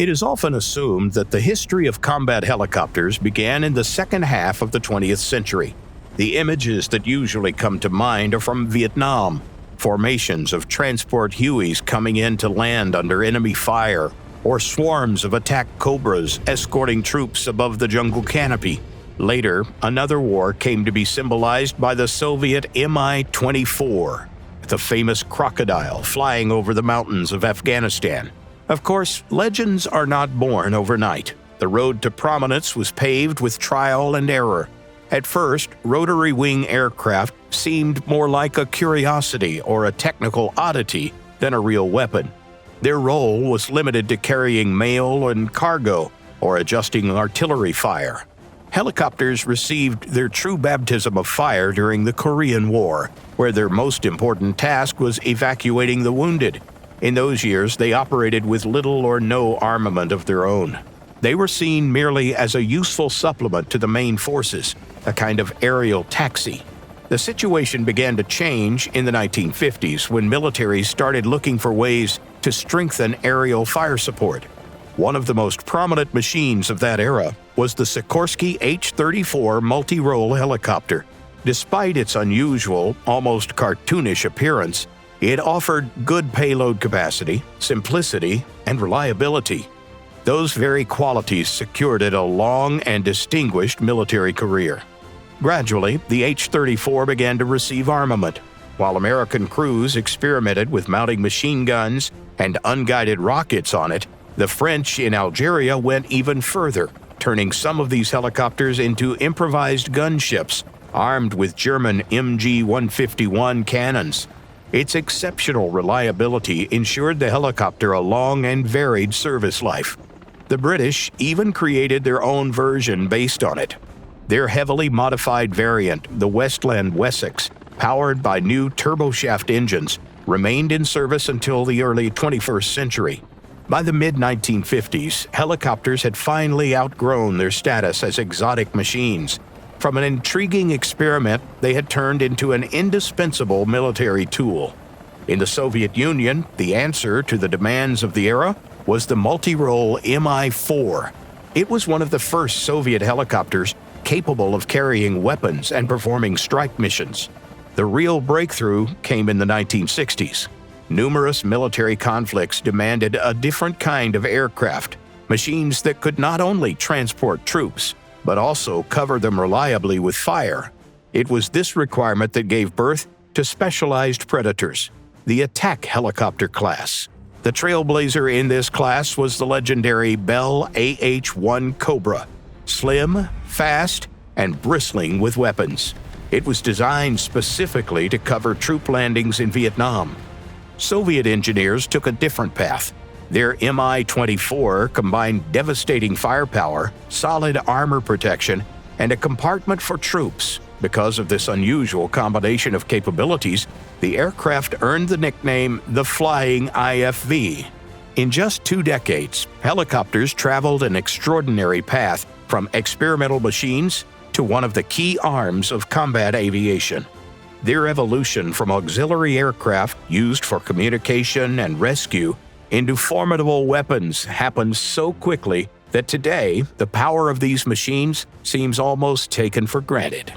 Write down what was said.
It is often assumed that the history of combat helicopters began in the second half of the 20th century. The images that usually come to mind are from Vietnam, formations of transport Hueys coming in to land under enemy fire, or swarms of attack Cobras escorting troops above the jungle canopy. Later, another war came to be symbolized by the Soviet Mi-24, the famous Crocodile flying over the mountains of Afghanistan. Of course, legends are not born overnight. The road to prominence was paved with trial and error. At first, rotary wing aircraft seemed more like a curiosity or a technical oddity than a real weapon. Their role was limited to carrying mail and cargo or adjusting artillery fire. Helicopters received their true baptism of fire during the Korean War, where their most important task was evacuating the wounded. In those years, they operated with little or no armament of their own. They were seen merely as a useful supplement to the main forces, a kind of aerial taxi. The situation began to change in the 1950s when militaries started looking for ways to strengthen aerial fire support. One of the most prominent machines of that era was the Sikorsky H-34 multi-role helicopter. Despite its unusual, almost cartoonish appearance, it offered good payload capacity, simplicity, and reliability. Those very qualities secured it a long and distinguished military career. Gradually, the H-34 began to receive armament. While American crews experimented with mounting machine guns and unguided rockets on it, the French in Algeria went even further, turning some of these helicopters into improvised gunships armed with German MG-151 cannons. Its exceptional reliability ensured the helicopter a long and varied service life. The British even created their own version based on it. Their heavily modified variant, the Westland Wessex, powered by new turboshaft engines, remained in service until the early 21st century. By the mid-1950s, helicopters had finally outgrown their status as exotic machines. From an intriguing experiment, they had turned into an indispensable military tool. In the Soviet Union, the answer to the demands of the era was the multi-role Mi-4. It was one of the first Soviet helicopters capable of carrying weapons and performing strike missions. The real breakthrough came in the 1960s. Numerous military conflicts demanded a different kind of aircraft, machines that could not only transport troops, but also cover them reliably with fire. It was this requirement that gave birth to specialized predators, the attack helicopter class. The trailblazer in this class was the legendary Bell AH-1 Cobra, slim, fast, and bristling with weapons. It was designed specifically to cover troop landings in Vietnam. Soviet engineers took a different path. Their Mi-24 combined devastating firepower, solid armor protection, and a compartment for troops. Because of this unusual combination of capabilities, the aircraft earned the nickname the Flying IFV. In just 2 decades, helicopters traveled an extraordinary path from experimental machines to one of the key arms of combat aviation. Their evolution from auxiliary aircraft used for communication and rescue into formidable weapons happened so quickly that today the power of these machines seems almost taken for granted.